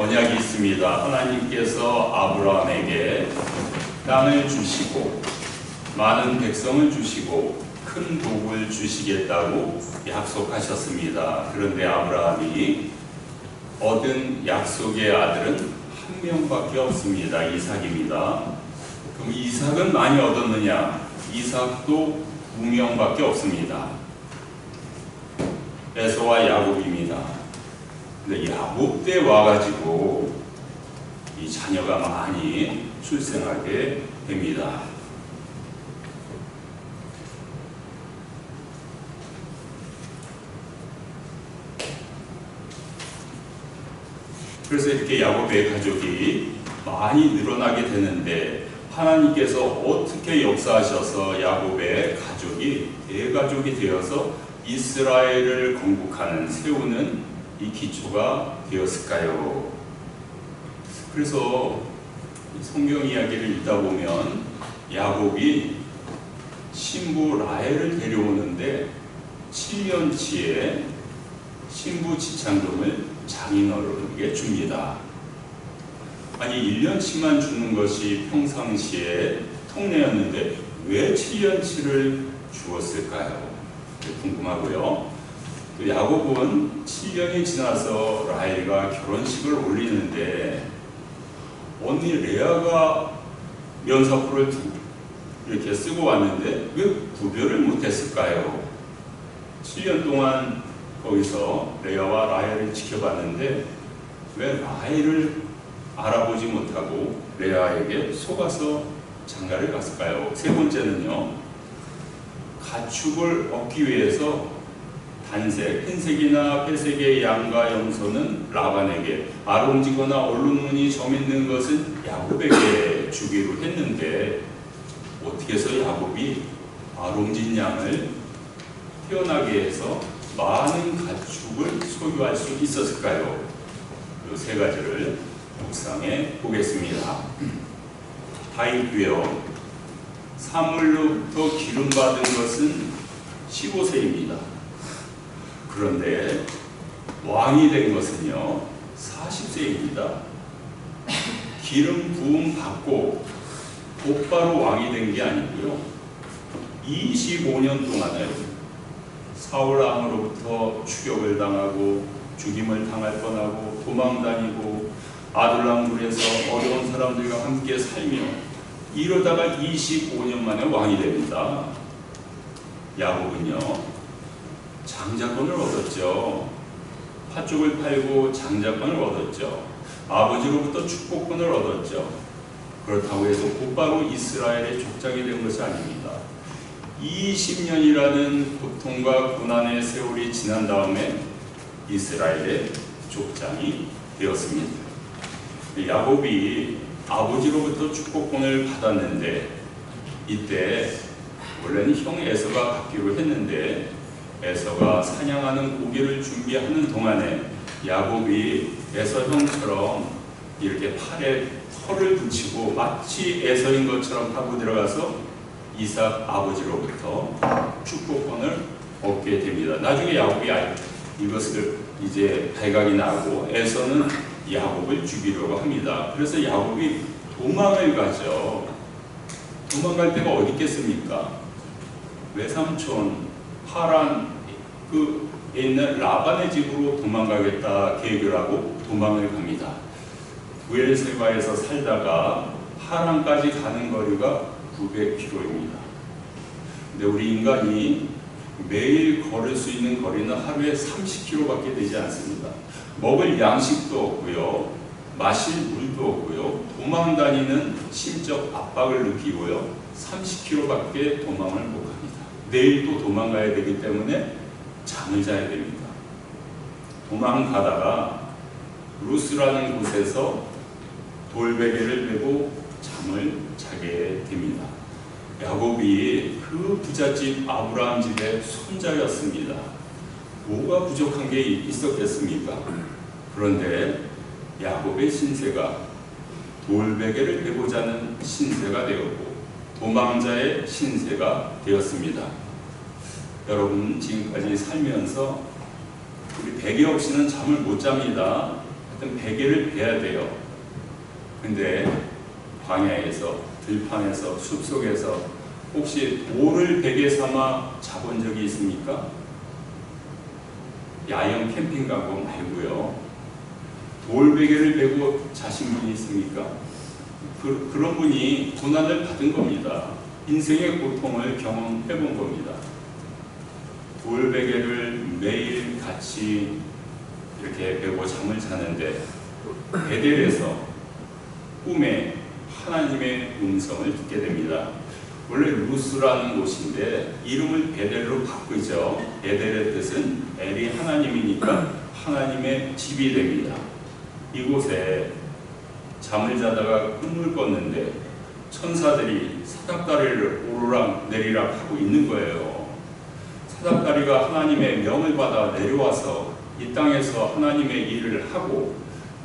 언약이 있습니다. 하나님께서 아브라함에게 땅을 주시고 많은 백성을 주시고 큰 복을 주시겠다고 약속하셨습니다. 그런데 아브라함이 얻은 약속의 아들은 한 명밖에 없습니다. 이삭입니다. 그럼 이삭은 많이 얻었느냐? 이삭도 2명밖에 없습니다. 에서와 야곱입니다. 근데 야곱 때 와가지고 이 자녀가 많이 출생하게 됩니다. 그래서 이렇게 야곱의 가족이 많이 늘어나게 되는데 하나님께서 어떻게 역사하셔서 야곱의 가족이 대가족이 되어서 이스라엘을 건국하는 세우는 이 기초가 되었을까요? 그래서 성경 이야기를 읽다 보면 야곱이 신부 라헬을 데려오는데 7년치의 신부 지참금을 장인어른에게 줍니다. 아니 1년치만 주는 것이 평상시에 통례였는데 왜 7년치를 주었을까요? 궁금하고요. 또 야곱은 7년이 지나서 라헬과 결혼식을 올리는데 언니 레아가 면사포를 이렇게 쓰고 왔는데 왜 구별을 못했을까요? 7년 동안 거기서 레아와 라헬을 지켜봤는데 왜 라헬을 알아보지 못하고 레아에게 속아서 장가를 갔을까요? 세 번째는요, 가축을 얻기 위해서 단색, 흰색이나 회색의 양과 염소는 라반에게, 아롱지거나 얼룩무늬 점 있는 것은 야곱에게 주기로 했는데 어떻게 해서 야곱이 아롱진 양을 태어나게 해서 많은 가축을 소유할 수 있었을까요? 이 세 가지를 묵상해 보겠습니다. 다윗도요, 사물로부터 기름 받은 것은 15세입니다. 그런데 왕이 된 것은요 40세입니다. 기름 부음 받고 곧바로 왕이 된 게 아니고요, 25년 동안을 사울 왕으로부터 추격을 당하고 죽임을 당할 뻔하고 도망다니고 아둘람굴에서 어려운 사람들과 함께 살며 이러다가 25년 만에 왕이 됩니다. 야곱은요 장자권을 얻었죠. 팥죽을 팔고 장자권을 얻었죠. 아버지로부터 축복권을 얻었죠. 그렇다고 해서 곧바로 이스라엘의 족장이 된 것이 아닙니다. 20년이라는 고통과 고난의 세월이 지난 다음에 이스라엘의 족장이 되었습니다. 야곱이 아버지로부터 축복권을 받았는데 이때 원래는 형 에서가 갖기로 했는데 에서가 사냥하는 고기를 준비하는 동안에 야곱이 에서 형처럼 이렇게 팔에 털을 붙이고 마치 에서인 것처럼 하고 들어가서 이삭 아버지로부터 축복권을 얻게 됩니다. 나중에 야곱이 이것을 이제 발각이 나고 에서는 야곱을 죽이려고 합니다. 그래서 야곱이 도망을 가죠. 도망갈 데가 어디 있겠습니까? 외삼촌 하란 그 있는 라반의 집으로 도망가겠다 계획을 하고 도망을 갑니다. 부엘세바에서 살다가 하란까지 가는 거리가 900km입니다. 근데 우리 인간이 매일 걸을 수 있는 거리는 하루에 30km밖에 되지 않습니다. 먹을 양식도 없고요, 마실 물도 없고요, 도망 다니는 심적 압박을 느끼고요, 30km밖에 도망을 못 갑니다. 내일 또 도망가야 되기 때문에 잠을 자야 됩니다. 도망가다가 루스라는 곳에서 돌베개를 메고 잠을 자게 됩니다. 야곱이 그 부잣집 아브라함 집의 손자였습니다. 뭐가 부족한 게 있었겠습니까? 그런데 야곱의 신세가 돌베개를 메고 자는 신세가 되었고 도망자의 신세가 되었습니다. 여러분 지금까지 살면서 우리 베개 없이는 잠을 못 잡니다. 어떤 베개를 베야 돼요. 근데 광야에서, 들판에서, 숲속에서 혹시 돌을 베개 삼아 자본 적이 있습니까? 야영 캠핑 간 거 말고요. 돌 베개를 베고 자신 분이 있습니까? 그런 분이 고난을 받은 겁니다. 인생의 고통을 경험해 본 겁니다. 돌 베개를 매일 같이 이렇게 베고 잠을 자는데 베델에서 꿈에 하나님의 음성을 듣게 됩니다. 원래 루스라는 곳인데 이름을 베델로 바꾸죠. 베델의 뜻은 엘이 하나님이니까 하나님의 집이 됩니다. 이곳에 잠을 자다가 꿈을 꿨는데 천사들이 사닥다리를 오르락 내리락 하고 있는 거예요. 사닥다리가 하나님의 명을 받아 내려와서 이 땅에서 하나님의 일을 하고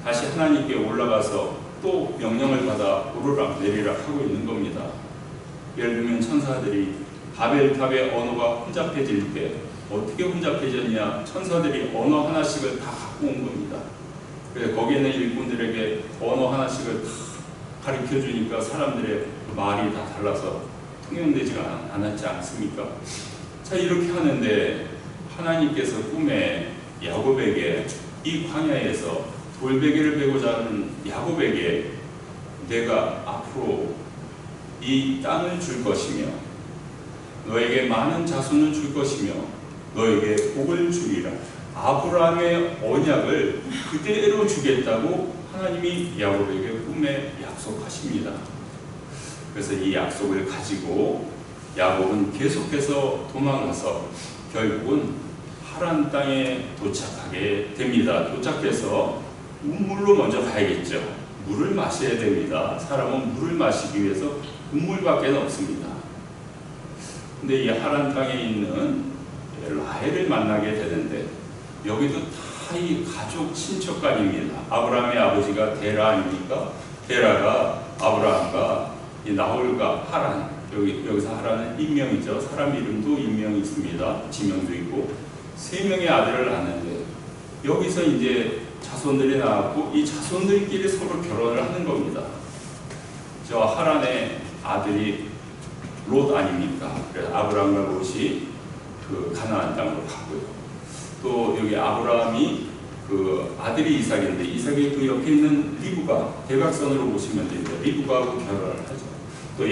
다시 하나님께 올라가서 또 명령을 받아 오르락 내리락 하고 있는 겁니다. 예를 들면 천사들이 바벨탑의 언어가 혼잡해질 때 어떻게 혼잡해졌냐? 천사들이 언어 하나씩을 다 갖고 온 겁니다. 그래서 거기에 있는 일꾼들에게 언어 하나씩을 다 가르쳐 주니까 사람들의 말이 다 달라서 통용되지가 않았지 않습니까? 자, 이렇게 하는데 하나님께서 꿈에 야곱에게 이 광야에서 돌베개를 베고 자는 야곱에게 내가 앞으로 이 땅을 줄 것이며 너에게 많은 자손을 줄 것이며 너에게 복을 주리라. 아브라함의 언약을 그대로 주겠다고 하나님이 야곱에게 꿈에 약속하십니다. 그래서 이 약속을 가지고 야곱은 계속해서 도망가서 결국은 하란 땅에 도착하게 됩니다. 도착해서 우물로 먼저 가야겠죠. 물을 마셔야 됩니다. 사람은 물을 마시기 위해서 우물밖에 없습니다. 근데 이 하란 땅에 있는 라헬을 만나게 되는데 여기도 다 이 가족 친척간입니다. 아브라함의 아버지가 데라 아닙니까? 데라가 아브라함과 이 나홀과 하란, 여기서 하란은 인명이죠. 사람 이름도 인명이 있습니다. 지명도 있고 세 명의 아들을 낳는데 여기서 이제 자손들이 나왔고 이 자손들끼리 서로 결혼을 하는 겁니다. 저 하란의 아들이 롯 아닙니까? 그래서 아브라함과 롯이 그 가나안 땅으로 가고요. 또 여기 아브라함이 그 아들이 이삭인데 이삭의 그 옆에 있는 리브가 대각선으로 보시면 됩니다. 리브가하고 결혼을 하죠. 또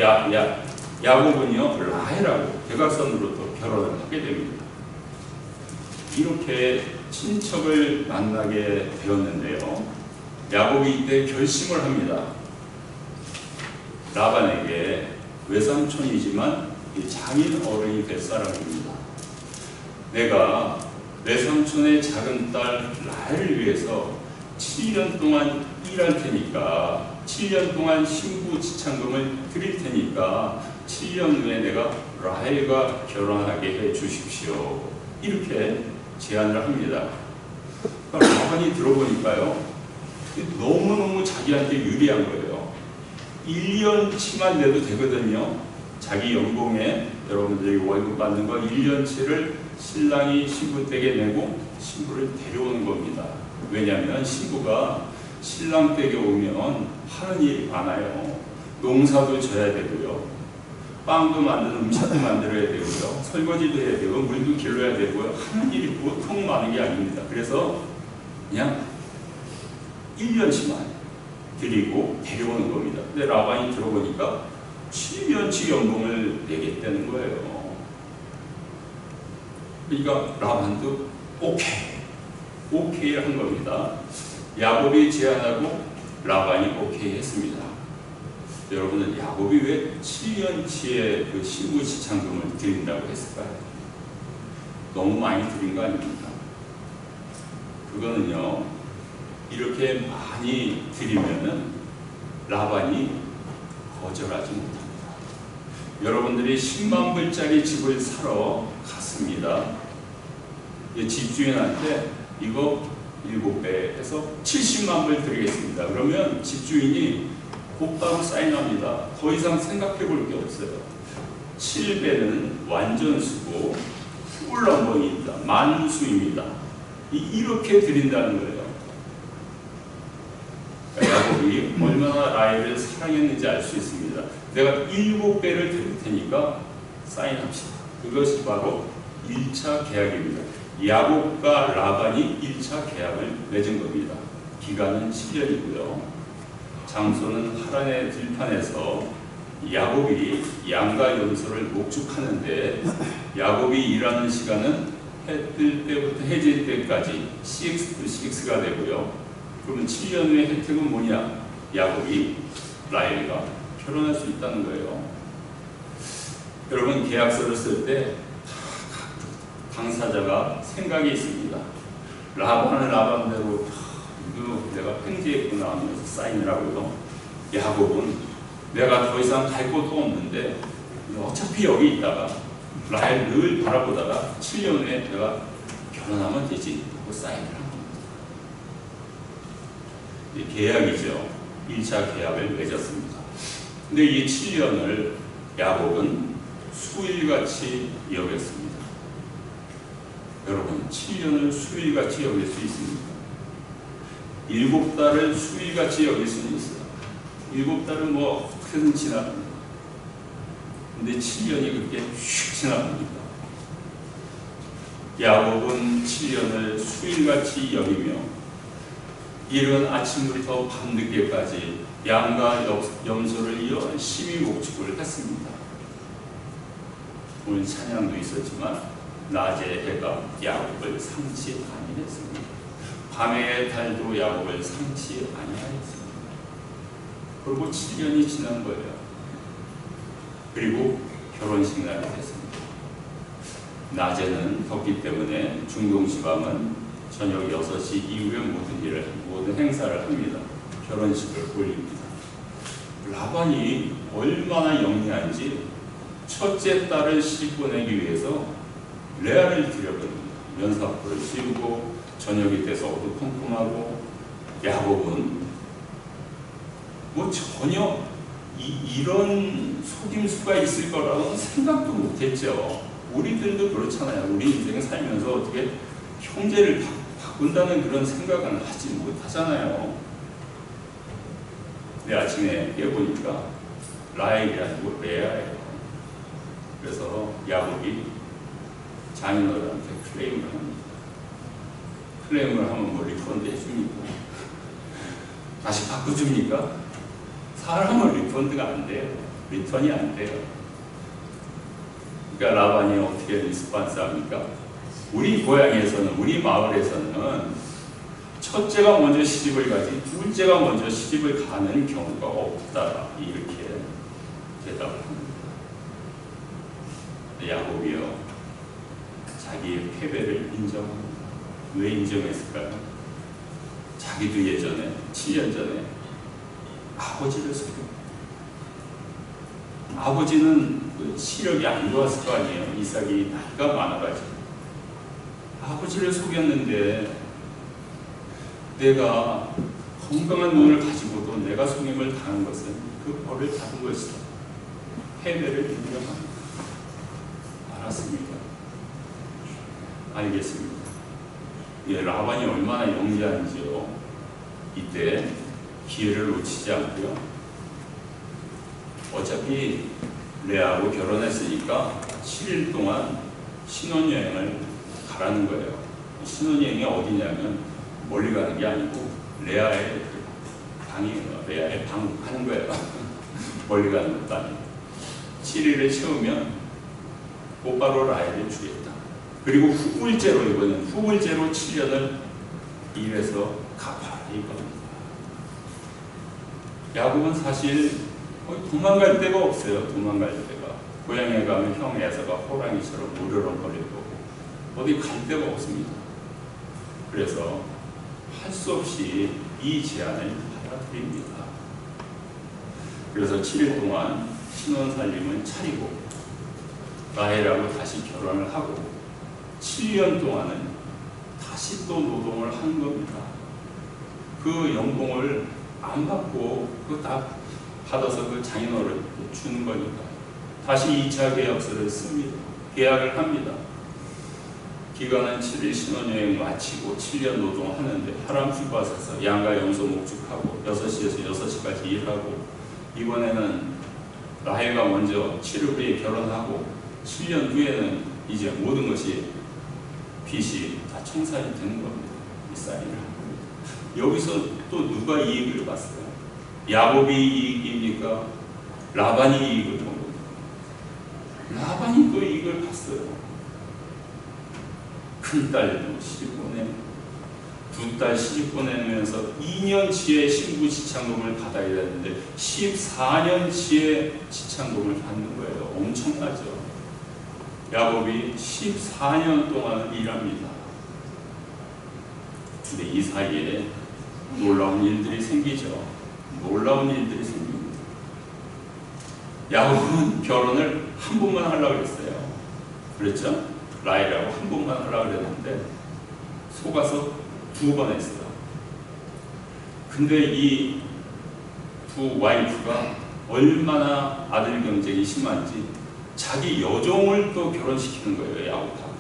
야곱은요 라헬하고 대각선으로 또 결혼을 하게 됩니다. 이렇게 친척을 만나게 되었는데요. 야곱이 이때 결심을 합니다. 라반에게 외삼촌이지만 장인 어른이 될 사람입니다. 내가 외삼촌의 작은 딸 라헬을 위해서 7년 동안 일할 테니까 7년 동안 신부 지참금을 드릴 테니까 7년 후에 내가 라헬과 결혼하게 해 주십시오. 이렇게 제안을 합니다. 그러니까 라반이 들어보니까요. 너무너무 자기한테 유리한 거예요. 1년치만 내도 되거든요. 자기 연봉에 여러분들이 월급 받는 거 1년치를 신랑이 신부 댁에 내고 신부를 데려오는 겁니다. 왜냐하면 신부가 신랑 댁에 오면 하는 일이 많아요. 농사도 져야 되고요. 빵도 만드는 음식도 만들어야 되고요. 설거지도 해야 되고 물도 길러야 되고요. 하는 일이 보통 많은 게 아닙니다. 그래서 그냥 1년치만 드리고 데려오는 겁니다. 근데 라반이 들어보니까 7년치 연봉을 내겠다는 거예요. 그러니까 라반도 오케이 한 겁니다. 야곱이 제안하고 라반이 오케이 했습니다. 여러분은 야곱이 왜 7년치의 그 신부 지참금을 드린다고 했을까요? 너무 많이 드린 거 아닙니까? 그거는요, 이렇게 많이 드리면은 라반이 거절하지 못합니다. 여러분들이 10만 불짜리 집을 사러 갔습니다. 집주인한테 이거 7배 해서 70만 불 드리겠습니다. 그러면 집주인이 곧바로 사인합니다. 더 이상 생각해 볼 게 없어요. 7배는 완전수고 홀넘버입니다. 만수입니다. 이렇게 드린다는 거예요. 야곱이 얼마나 라헬을 사랑했는지 알 수 있습니다. 내가 7배를 드릴 테니까 사인합시다. 그것이 바로 1차 계약입니다. 야곱과 라반이 1차 계약을 맺은 겁니다. 기간은 7년이고요. 장소는 하란의 들판에서 야곱이 양과 염소를 목축하는데 야곱이 일하는 시간은 해 뜰 때부터 해질 때까지 6-6가 되고요. 그러면 7년 후의 혜택은 뭐냐? 야곱이 라헬과 결혼할 수 있다는 거예요. 여러분, 계약서를 쓸 때 당사자가 생각이 있습니다. 라반은 라반대로 이거 내가 팽지했구나 하면서 사인을 하고요. 야곱은 내가 더 이상 갈 곳도 없는데 어차피 여기 있다가 라헬 늘 바라보다가 7년 후에 내가 결혼하면 되지 하고 사인을 한 겁니다. 계약이죠. 1차 계약을 맺었습니다. 근데 이 7년을 야곱은 수일같이 여겼습니다. 여러분, 7년을 수일같이 여길 수 있습니까? 7달을 수일같이 여길 수는 있어요. 7달은 뭐 어떻게든 지나갑니다. 근데 7년이 그렇게 휙 지나갑니다. 야곱은 7년을 수일같이 여기며 이른 아침부터 밤늦게까지 양과 염소를 열심히 목축을 했습니다. 오늘 찬양도 있었지만 낮의 해가 야곱을 상치 아니했습니다. 밤의 달도 야곱을 상치 아니하였습니다. 그리고 7년이 지난 거예요. 그리고 결혼식 날이 됐습니다. 낮에는 덥기 때문에 중동 지방은 저녁 6시 이후에 모든 행사를 합니다. 결혼식을 올립니다. 라반이 얼마나 영리한지 첫째 딸을 시집 보내기 위해서 레아를 들여버립니다. 면사포를 씌우고 저녁이 돼서 어두컴컴하고 야곱은 뭐 전혀 이런 속임수가 있을 거라고는 생각도 못했죠. 우리들도 그렇잖아요. 우리 인생 살면서 어떻게 형제를 바꾼다는 그런 생각은 하지 못하잖아요. 근데 아침에 깨보니까 라헬이 아니고 레아예요. 그래서 야곱이 장인어른한테 클레임을 합니다. 클레임을 하면 뭐 리펀드 해줍니까? 다시 바꿔줍니까? 사람은 리펀드가 안 돼요. 리턴이 안 돼요. 그러니까 라반이 어떻게 리스폰스 합니까? 우리 고향에서는, 우리 마을에서는 첫째가 먼저 시집을 가지 둘째가 먼저 시집을 가는 경우가 없다. 이렇게 대답을 합니다. 야곱이요, 자기의 패배를 인정합니다. 왜 인정했을까요? 자기도 예전에 7년 전에 아버지를 속였고 아버지는 시력이 안 좋았을 거 아니에요. 이삭이 나이가 많아가지고 아버지를 속였는데 내가 건강한 눈을 가지고도 내가 속임을 당한 것은 그 벌을 받은 것이다. 패배를 인정합니다. 알았습니까? 알겠습니다. 예, 라반이 얼마나 영리한지요. 이때 기회를 놓치지 않고요. 어차피 레아하고 결혼했으니까 7일 동안 신혼여행을 가라는 거예요. 신혼여행이 어디냐면 멀리 가는 게 아니고 레아의 방이에요. 레아의 방 하는 거예요. 멀리 가는 것도 아니고 7일을 채우면 곧바로 라헬을 주겠다. 그리고 후불제로 이거는 후불제로 7년을 일해서 갚아라 이겁니다. 야곱은 사실 도망갈 데가 없어요. 도망갈 데가. 고향에 가면 형 에서가 호랑이처럼 우르렁거릴 거고 어디 갈 데가 없습니다. 그래서 할 수 없이 이 제안을 받아들입니다. 그래서 7일 동안 신혼살림은 차리고 라헬하고 다시 결혼을 하고 7년 동안은 다시 또 노동을 한 겁니다. 그 연봉을 안 받고 그거 다 받아서 그 장인어른 주는 거니까 다시 2차 계약서를 씁니다. 계약을 합니다. 기간은 7일 신혼여행 마치고 7년 노동하는데 하람피밭에서 양과 염소 목축하고 6시에서 6시까지 일하고 이번에는 라헬과 먼저 7일 후에 결혼하고 7년 후에는 이제 모든 것이 빚이 다 청산이 되는 겁니다. 이 사인을 한 겁니다. 여기서 또 누가 이익을 봤어요? 야곱이 이익입니까? 라반이 이익을 본 겁니다. 라반이 또 이익을 봤어요. 큰딸 시집 보내, 두 딸 시집 보내면서 2년치의 신부 지창금을 받아야 되는데 14년치의 지창금을 받는 거예요. 엄청나죠. 야곱이 14년 동안 일합니다. 근데 이 사이에 놀라운 일들이 생기죠. 놀라운 일들이 생깁니다. 야곱은 결혼을 한 번만 하려고 했어요. 그랬죠? 라헬하고 한 번만 하려고 그랬는데 속아서 2번 했어요. 근데 이 두 와이프가 얼마나 아들 경쟁이 심한지 자기 여종을 또 결혼시키는 거예요. 야곱하고.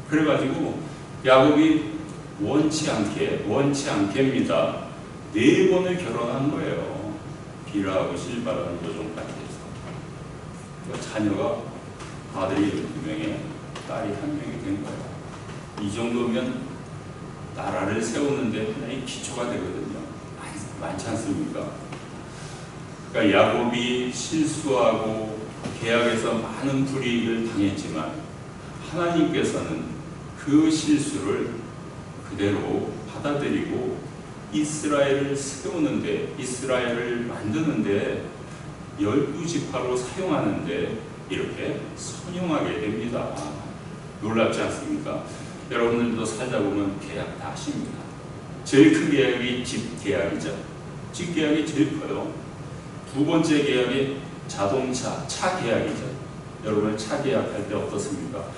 그래가지고 야곱이 원치 않게입니다. 4번을 결혼한 거예요. 비라하고 실바라는 여종까지 해서. 자녀가 아들이 12명에 딸이 1명이 된 거예요. 이 정도면 나라를 세우는데 하나의 기초가 되거든요. 많지 않습니까? 그러니까 야곱이 실수하고 계약에서 많은 불이익을 당했지만 하나님께서는 그 실수를 그대로 받아들이고 이스라엘을 세우는데, 이스라엘을 만드는데 12지파로 사용하는데 이렇게 선용하게 됩니다. 놀랍지 않습니까? 여러분들도 살다 보면 계약 다 하십니다. 제일 큰 계약이 집 계약이죠. 집 계약이 제일 커요. 2번째 계약이 자동차, 차 계약이죠. 여러분 차 계약할 때 어떻습니까? 야,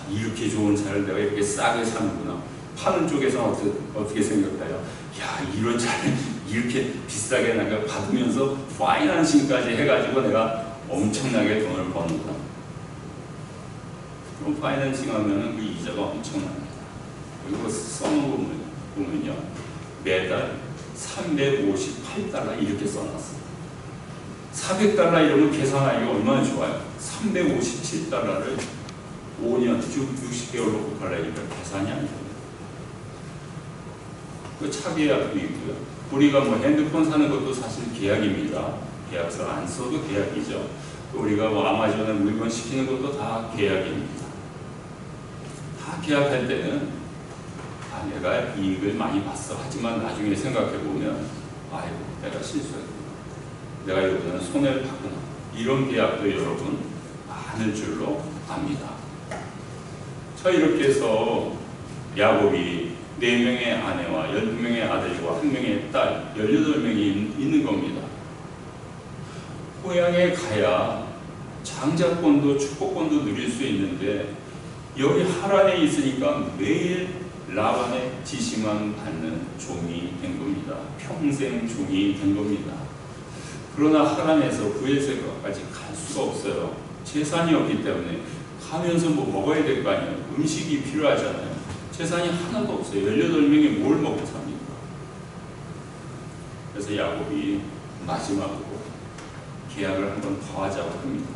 이렇게 좋은 차를 내가 이렇게 싸게 사는구나. 파는 쪽에서는 어떻게 생각해요? 야, 이런 차를 이렇게 비싸게 내가 받으면서 파이낸싱까지 해가지고 내가 엄청나게 돈을 버는구나. 그럼 파이낸싱 하면은 그 이자가 엄청납니다. 그리고 써놓은 보면요. 매달 358달러 이렇게 써놨어요. 400달러 이러면 계산하기가 얼마나 좋아요. 357달러를 5년, 60개월로 갚으려니까 계산이 안 돼요. 그 차 계약도 있고요. 우리가 뭐 핸드폰 사는 것도 사실 계약입니다. 계약서 안 써도 계약이죠. 우리가 뭐 아마존에 물건 시키는 것도 다 계약입니다. 다 계약할 때는 내가 이익을 많이 봤어. 하지만 나중에 생각해보면 아이고 내가 실수했구나. 내가 이거는 손해를 봤구나. 이런 계약도 여러분 많을 줄로 압니다. 자, 이렇게 해서 야곱이 4명의 아내와 12명의 아들과 1명의 딸 18명이 있는 겁니다. 고향에 가야 장자권도 축복권도 누릴 수 있는데 여기 하란에 있으니까 매일 라반의 지시만 받는 종이 된 겁니다. 평생 종이 된 겁니다. 그러나 하란에서 브엘세바까지 갈 수가 없어요. 재산이 없기 때문에 가면서 뭐 먹어야 될 거 아니에요. 음식이 필요하잖아요. 재산이 하나도 없어요. 18명이 뭘 먹고 삽니까? 그래서 야곱이 마지막으로 계약을 한 번 더 하자고 합니다.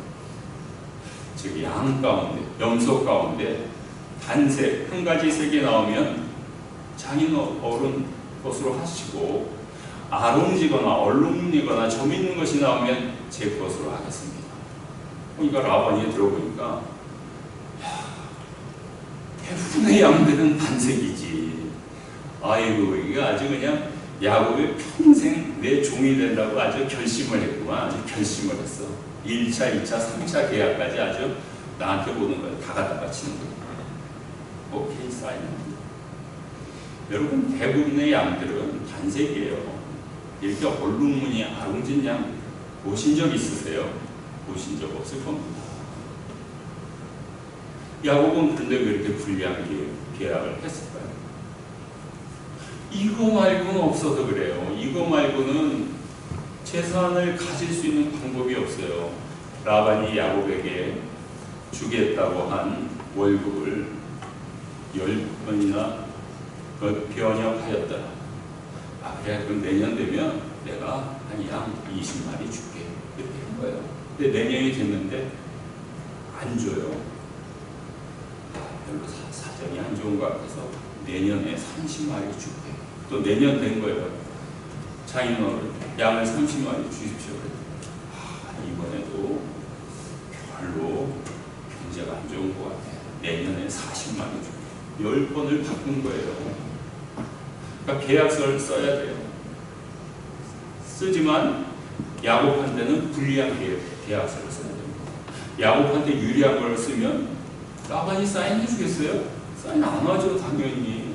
즉 양 가운데, 염소 가운데 단색 한 가지 색이 나오면 장인 어른 것으로 하시고 아롱지거나 얼룩리거나 점 있는 것이 나오면 제 것으로 하겠습니다. 그러니까 라반이 들어보니까 대부분의 양들은 단색이지. 아이고 이게 아주 그냥 야곱이 평생 내 종이 된다고 아주 결심을 했구만. 아주 결심을 했어. 1차, 2차, 3차 계약까지 아주 나한테 오는 거예요. 다 갖다 바치는 거예요. 오케이, 사인. 여러분 대부분의 양들은 단색이에요. 이렇게 얼룩무늬 아롱진 양 보신 적 있으세요? 보신 적 없을 겁니다. 야곱은 그런데 왜 이렇게 불리하게 계약을 했을까요? 이거 말고는 없어서 그래요. 이거 말고는 재산을 가질 수 있는 방법이 없어요. 라반이 야곱에게 주겠다고 한 월급을 10번이나 변형하였더라. 그래, 그럼 내년 되면 내가 한 양 20마리 줄게. 이렇게 한 거예요. 근데 내년이 됐는데 안 줘요. 별로 사정이 안 좋은 것 같아서 내년에 30마리 줄게. 또 내년 된 거예요. 장인어른, 양을 30마리 주십시오. 이번에도 별로 경제가 안 좋은 것 같아요. 내년에 40마리 줄게. 10번을 바꾼 거예요. 그러니까 계약서를 써야 돼요. 쓰지만 야곱한 데는 불리한 계약서를 써야 됩니다. 야곱한 테 유리한 걸 쓰면 라반이 사인해 주겠어요? 사인 안 하죠, 당연히.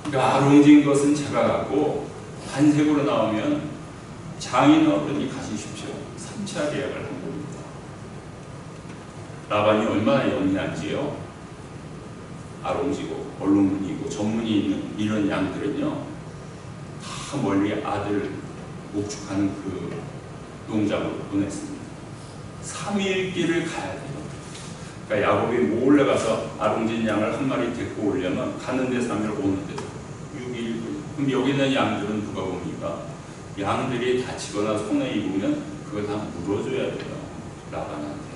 그러니까 아롱진 것은 제가 갖고 반색으로 나오면 장인어른이 가지십시오. 3차 계약을 한 겁니다. 라반이 얼마나 영리한지요. 아롱지고 얼룩무늬고 전문이 있는 이런 양들은요, 다 멀리 아들 목축하는 그 농장으로 보냈습니다. 3일 길을 가야 돼요. 그러니까 야곱이 몰래 가서 아롱진 양을 한 마리 데리고 오려면 가는데 3일, 오는데 6일. 그럼 여기 있는 양들은 누가 봅니까? 양들이 다치거나 손해 입으면 그걸 다 물어줘야 돼요. 라반한테.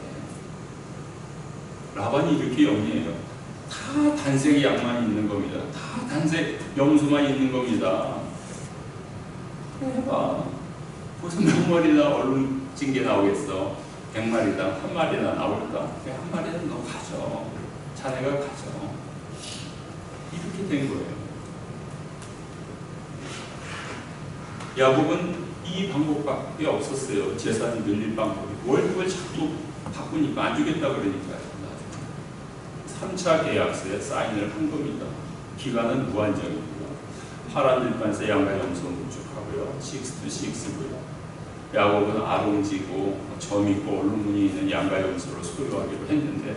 라반이 이렇게 영리해요. 다 단색 양만 있는 겁니다. 다 단색 염소만 있는 겁니다. 해봐. 무슨 몇 마리나 얼룩진 게 나오겠어. 100마리당 한 마리나 나올까? 한 마리는 너 가져. 자네가 가져. 이렇게 된 거예요. 야곱은 이 방법밖에 없었어요. 재산이 늘릴 방법이. 월급을 자꾸 바꾸니까 안 주겠다 그러니까요. 3차 계약서에 사인을 한 겁니다. 기간은 무한정이고요. 파란 들판에서 양과 염소 목축하고요. 6-6고요. 야곱은 아롱지고 점 있고 얼룩무늬 있는 양과 염소를 소유하기로 했는데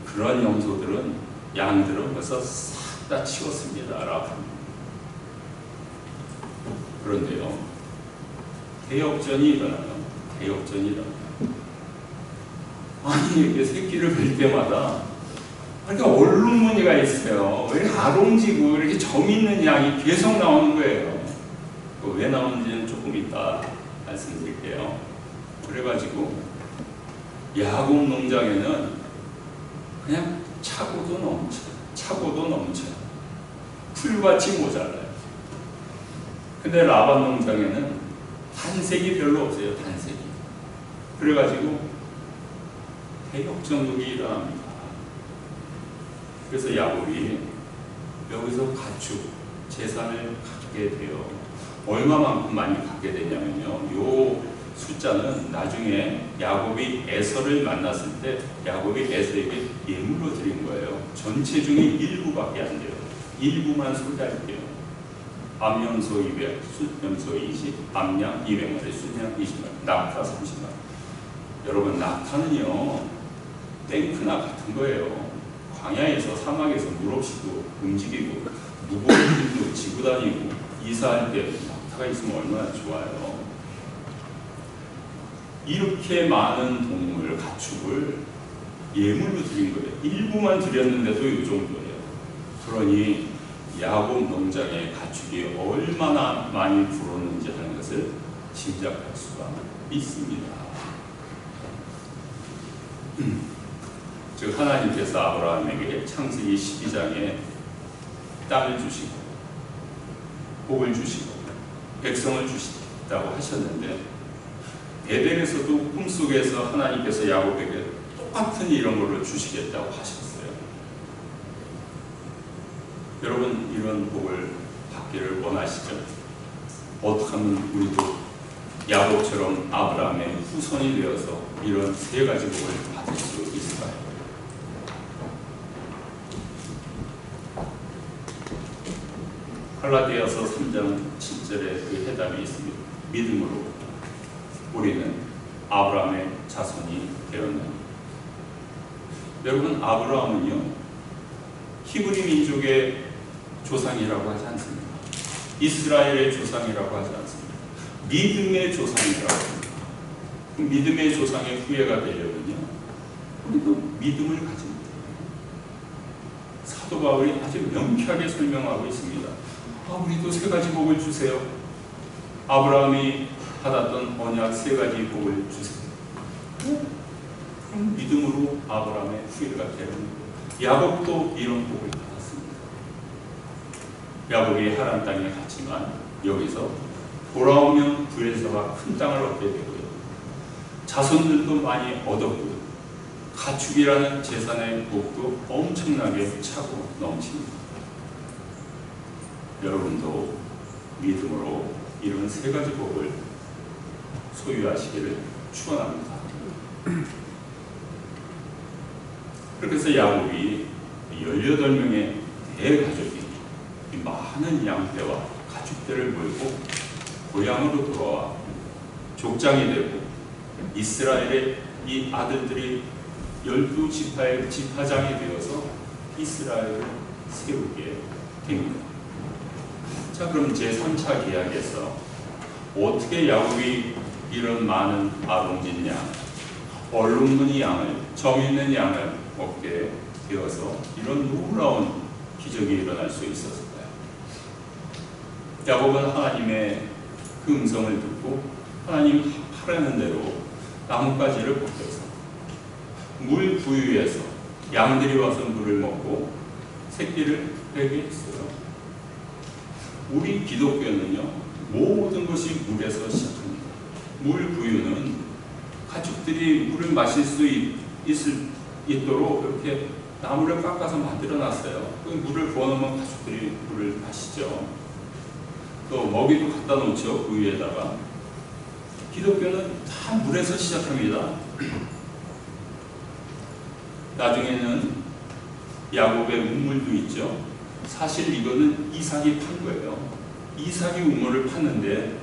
그런 염소들은 양들은 벌써 싹 다 치웠습니다. 라고. 그런데요, 대역전이 일어나요. 대역전이 일어나요. 아니, 이렇게 새끼를 뵐 때마다 그러니까 얼룩무늬가 있어요. 왜 아롱지고 이렇게 점 있는 양이 계속 나오는 거예요. 왜 나오는지는 조금 이따 말씀드릴게요. 그래가지고 야곱 농장에는 그냥 차고도 넘쳐. 풀밭이 모자라요. 근데 라반 농장에는 단색이 별로 없어요. 단색이. 그래가지고 대역전국이 일어납니다. 그래서 야곱이 여기서 가축, 재산을 갖게 돼요. 얼마만큼 많이 갖게 되냐면요. 요 숫자는 나중에 야곱이 에서를 만났을 때 야곱이 에서에게 예물로 드린 거예요. 전체 중에 일부밖에 안 돼요. 일부만 소개할게요. 암염소 200, 숫염소 20, 암양 200마리, 순양 20마리, 낙타 30마리. 여러분, 낙타는요, 탱크나 같은 거예요. 광야에서 사막에서 물 없이도 움직이고 무거운 짐도 지고 다니고 이사할 때 낙타가 있으면 얼마나 좋아요. 이렇게 많은 동물, 가축을 예물로 드린 거예요. 일부만 드렸는데도 이 정도예요. 그러니 야곱 농장의 가축이 얼마나 많이 불었는지 하는 것을 짐작할 수가 있습니다. 즉 하나님께서 아브라함에게 창세기 12장에 땅을 주시고 복을 주시고 백성을 주시겠다고 하셨는데 베델에서도 꿈속에서 하나님께서 야곱에게 똑같은 이런 걸로 주시겠다고 하셨어요. 여러분, 이런 복을 받기를 원하시죠? 어떻게 하면 우리도 야곱처럼 아브라함의 후손이 되어서 이런 세 가지 복을 받을 수 있을까요? 갈라디아서 3장 7절에 그 해답이 있습니다. 믿음으로 우리는 아브라함의 자손이 되었느니. 여러분, 아브라함은요, 히브리 민족의 조상이라고 하지 않습니다. 이스라엘의 조상이라고 하지 않습니다. 믿음의 조상이라고 합니다. 믿음의 조상의 후예가 되려면요, 우리도 믿음을 가집니다. 사도 바울이 아주 명쾌하게 설명하고 있습니다. 우리도 세 가지 복을 주세요. 아브라함이 받았던 언약 세 가지 복을 주세요. 그럼 믿음으로 아브라함의 후예가 되는 거예요. 야곱도 이런 복을 받았습니다. 야곱이 하란 땅에 갔지만 여기서 돌아오면 부에서가 큰 땅을 얻게 되고요. 자손들도 많이 얻었고요. 가축이라는 재산의 복도 엄청나게 차고 넘칩니다. 여러분도 믿음으로 이런 세 가지 복을 소유하시기를 축원합니다. 그렇게 해서 야곱이 18명의 대가족이 많은 양떼와 가축들을 몰고 고향으로 돌아와 족장이 되고 이스라엘의 이 아들들이 12지파의 지파장이 되어서 이스라엘을 세우게 됩니다. 자, 그럼 제3차 계약에서 어떻게 야곱이 이런 많은 아동진 양, 얼룩무늬 양을, 정 있는 양을 얻게 되어서 이런 놀라운 기적이 일어날 수 있었을까요? 야곱은 하나님의 그 음성을 듣고 하나님 하라는 대로 나뭇가지를 벗겨서 물 부유에서 양들이 와서 물을 먹고 새끼를 빼게 했어요. 우리 기독교는요, 모든 것이 물에서 시작합니다. 물 부유는 가축들이 물을 마실 수 있도록 이렇게 나무를 깎아서 만들어 놨어요. 그 물을 부어놓으면 가축들이 물을 마시죠. 또 먹이도 갖다 놓죠. 그 위에다가. 기독교는 다 물에서 시작합니다. 나중에는 야곱의 우물도 있죠. 사실 이거는 이삭이 판 거예요. 이삭이 우물을 팠는데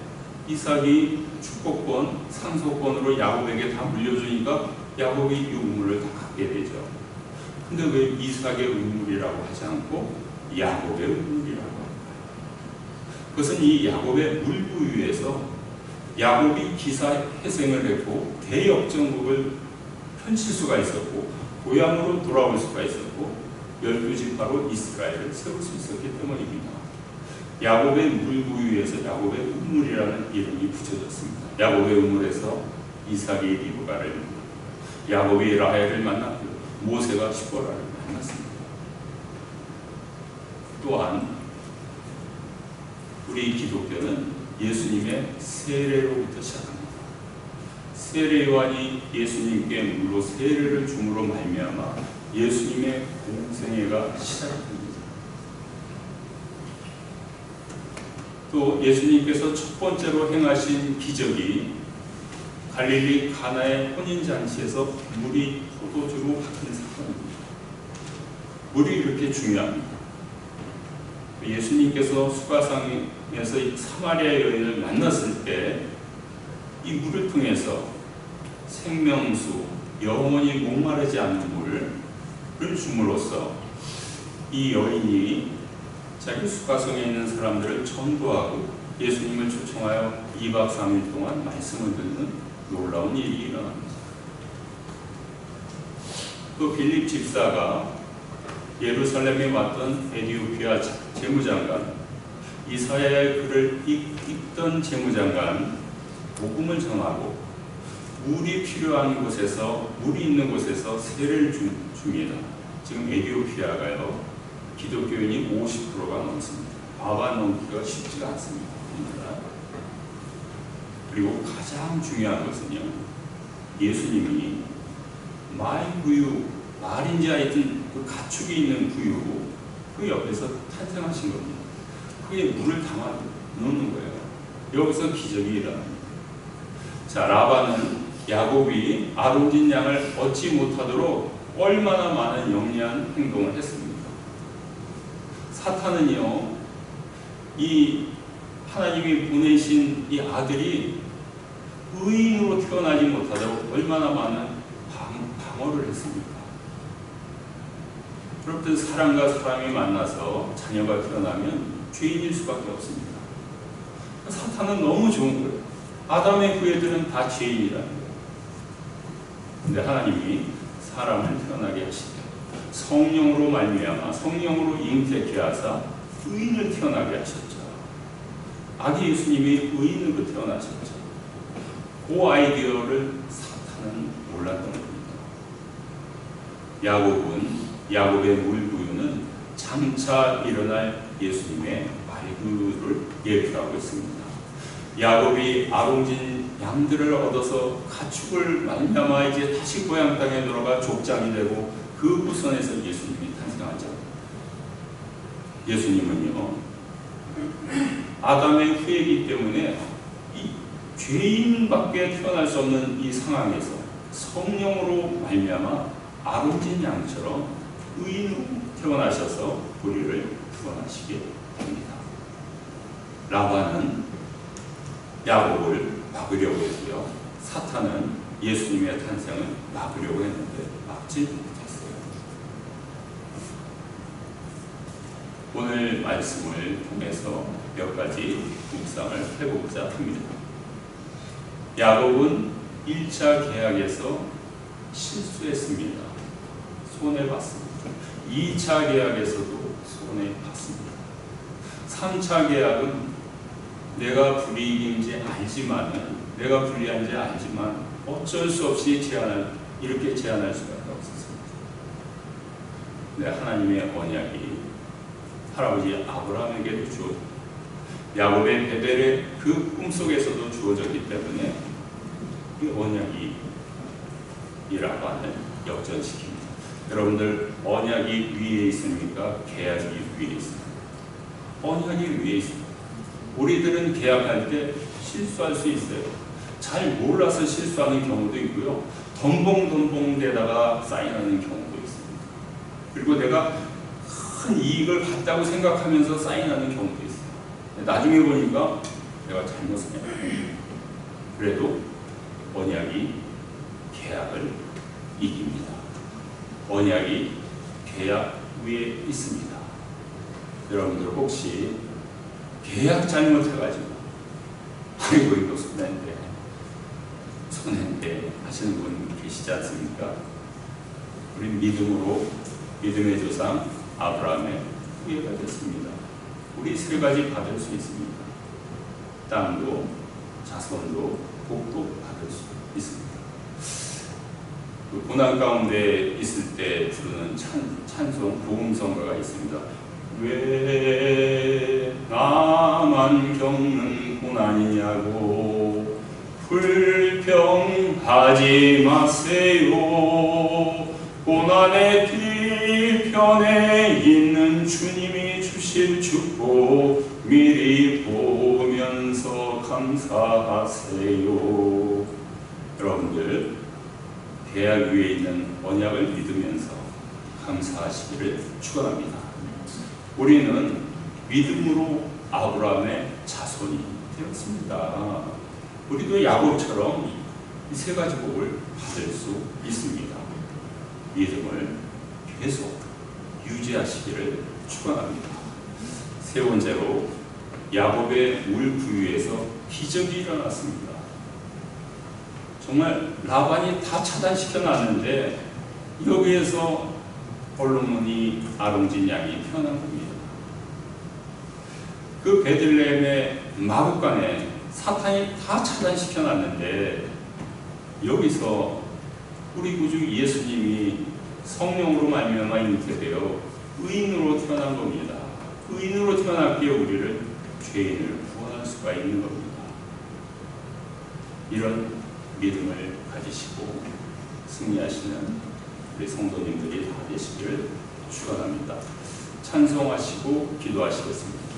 이삭이 축복권, 상속권으로 야곱에게 다 물려주니까 야곱이 이 우물을 다 갖게 되죠. 근데 왜 이삭의 우물이라고 하지 않고 야곱의 우물이라고 할까요? 그것은 이 야곱의 물부유에서 야곱이 기사회생을 했고 대역전국을 펼칠 수가 있었고 고향으로 돌아올 수가 있었고 12지파로 이스라엘을 세울 수 있었기 때문입니다. 야곱의 물부유에서 야곱의 우물이라는 이름이 붙여졌습니다. 야곱의 우물에서 이삭이 리브가를, 야곱이 라헬을 만났고 모세가 시보라를 만났습니다. 또한 우리 기독교는 예수님의 세례로부터 시작합니다. 세례요한이 예수님께 물로 세례를 줌으로 말미암아 예수님의 공생애가 시작됩니다. 또 예수님께서 첫 번째로 행하신 기적이 갈릴리 가나의 혼인잔치에서 물이 포도주로 바뀐 사건입니다. 물이 이렇게 중요합니다. 예수님께서 수가성에서 사마리아 여인을 만났을 때 이 물을 통해서 생명수, 영원히 목마르지 않는 물을 줌으로써 이 여인이 자기 수가성에 있는 사람들을 전도하고 예수님을 초청하여 2박 3일 동안 말씀을 듣는 놀라운 일이 일어납니다. 또 빌립 집사가 예루살렘에 왔던 에디오피아 재무장관, 이사야의 글을 읽던 재무장관 복음을 전하고 물이 필요한 곳에서, 물이 있는 곳에서 세례를 줍니다. 지금 에디오피아가요, 기독교인이 50%가 넘습니다. 과반 넘기가 쉽지가 않습니다. 그리고 가장 중요한 것은요, 예수님이 말 부유, 말인지 하여튼 그 가축이 있는 부유, 그 옆에서 탄생하신 겁니다. 그게 물을 담아 놓는 거예요. 여기서 기적이 일어납니다. 자, 라반은 야곱이 아론진 양을 얻지 못하도록 얼마나 많은 영리한 행동을 했습니까? 사탄은요, 이 하나님이 보내신 이 아들이 의인으로 태어나지 못하도록 얼마나 많은 방어를 했습니까? 그렇듯 사람과 사람이 만나서 자녀가 태어나면 죄인일 수밖에 없습니다. 사탄은 너무 좋은 거예요. 아담의 후예들은 다 죄인이라는 거예요. 근데 하나님이 사람을 태어나게 하시죠. 성령으로 말미암아 성령으로 잉태케 하사 의인을 태어나게 하셨죠. 아기 예수님이 의인으로 태어나셨죠. 그 아이디어를 사탄은 몰랐던 겁니다. 야곱의 물부유는 장차 일어날 예수님의 말구를 예표하고 있습니다. 야곱이 아롱진 양들을 얻어서 가축을 말미암아 이제 다시 고향 땅에 돌아가 족장이 되고 그 후손에서 예수님이 탄생하죠. 예수님은요, 아담의 후예이기 때문에 이 죄인밖에 태어날 수 없는 이 상황에서 성령으로 말미암아 아롱진 양처럼 의인으로 태어나셔서 우리를 구원하시게 됩니다. 라반은 야곱을 막으려고 했고요. 사탄은 예수님의 탄생을 막으려고 했는데 막지 못했어요. 오늘 말씀을 통해서 몇 가지 묵상을 해보고자 합니다. 야곱은 1차 계약에서 실수했습니다. 손해봤습니다. 2차 계약에서도 손해봤습니다. 3차 계약은 내가 불이익인지 내가 불리한지 알지만 어쩔 수 없이 이렇게 제안할 수밖에 없었습니다. 근데 하나님의 언약이 할아버지 아브라함에게도 주어졌고 야곱의 베델의 그 꿈속에서도 주어졌기 때문에 이 언약이 이 라반을 역전시킵니다. 여러분들 언약이 위에 있습니까? 계약이 위에 있습니까? 언약이 위에 있습니다. 우리들은 계약할 때 실수할 수 있어요. 잘 몰라서 실수하는 경우도 있고요. 덤벙덤벙대다가 사인하는 경우도 있습니다. 그리고 내가 큰 이익을 갖다고 생각하면서 사인하는 경우도 있어요. 나중에 보니까 내가 잘못했네. 그래도 언약이 계약을 이깁니다. 언약이 계약 위에 있습니다. 여러분들 혹시 계약 잘못해가지고 아이고 이거 손해인데 하시는 분 계시지 않습니까? 우리 믿음의 조상 아브라함의 후예가 됐습니다. 우리 세 가지 받을 수 있습니다. 땅도 자손도 복도 받을 수 있습니다. 그 고난 가운데 있을 때 부르는 찬송 복음성가가 있습니다. 왜 나만 겪는 고난이냐고 불평하지 마세요. 고난의 뒤편에 있는 주님이 주실 축복 미리 보면서 감사하세요. 여러분들 계약 위에 있는 언약을 믿으면서 감사하시기를 축원합니다. 우리는 믿음으로 아브라함의 자손이 되었습니다. 우리도 야곱처럼 이 세 가지 복을 받을 수 있습니다. 믿음을 계속 유지하시기를 축원합니다. 세 번째로 야곱의 물부유에서 기적이 일어났습니다. 정말 라반이 다 차단시켜 놨는데 여기에서 벌로문이 아롱진 양이 태어난 겁니다. 그 베들레헴의 마구간에 사탄이 다 차단시켜 놨는데 여기서 우리 구주 예수님이 성령으로 말미암아 잉태되어 의인으로 태어난 겁니다. 의인으로 태어났기에 우리를 죄인을 구원할 수가 있는 겁니다. 이런 믿음을 가지시고 승리하시는 우리 성도님들이 다 되시기를 축원합니다. 찬송하시고 기도하시겠습니다.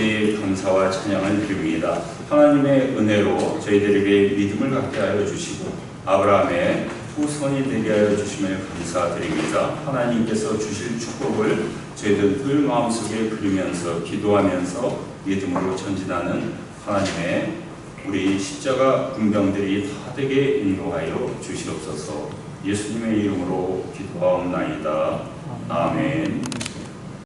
다시 감사와 찬양을 드립니다. 하나님의 은혜로 저희들에게 믿음을 갖게 하여 주시고 아브라함의 후손이 되게 하여 주심을 감사드립니다. 하나님께서 주실 축복을 저희들 늘 마음속에 그리면서 기도하면서 믿음으로 전진하는 하나님의 우리 십자가 군병들이 다 되게 인도하여 주시옵소서. 예수님의 이름으로 기도하옵나이다. 아멘.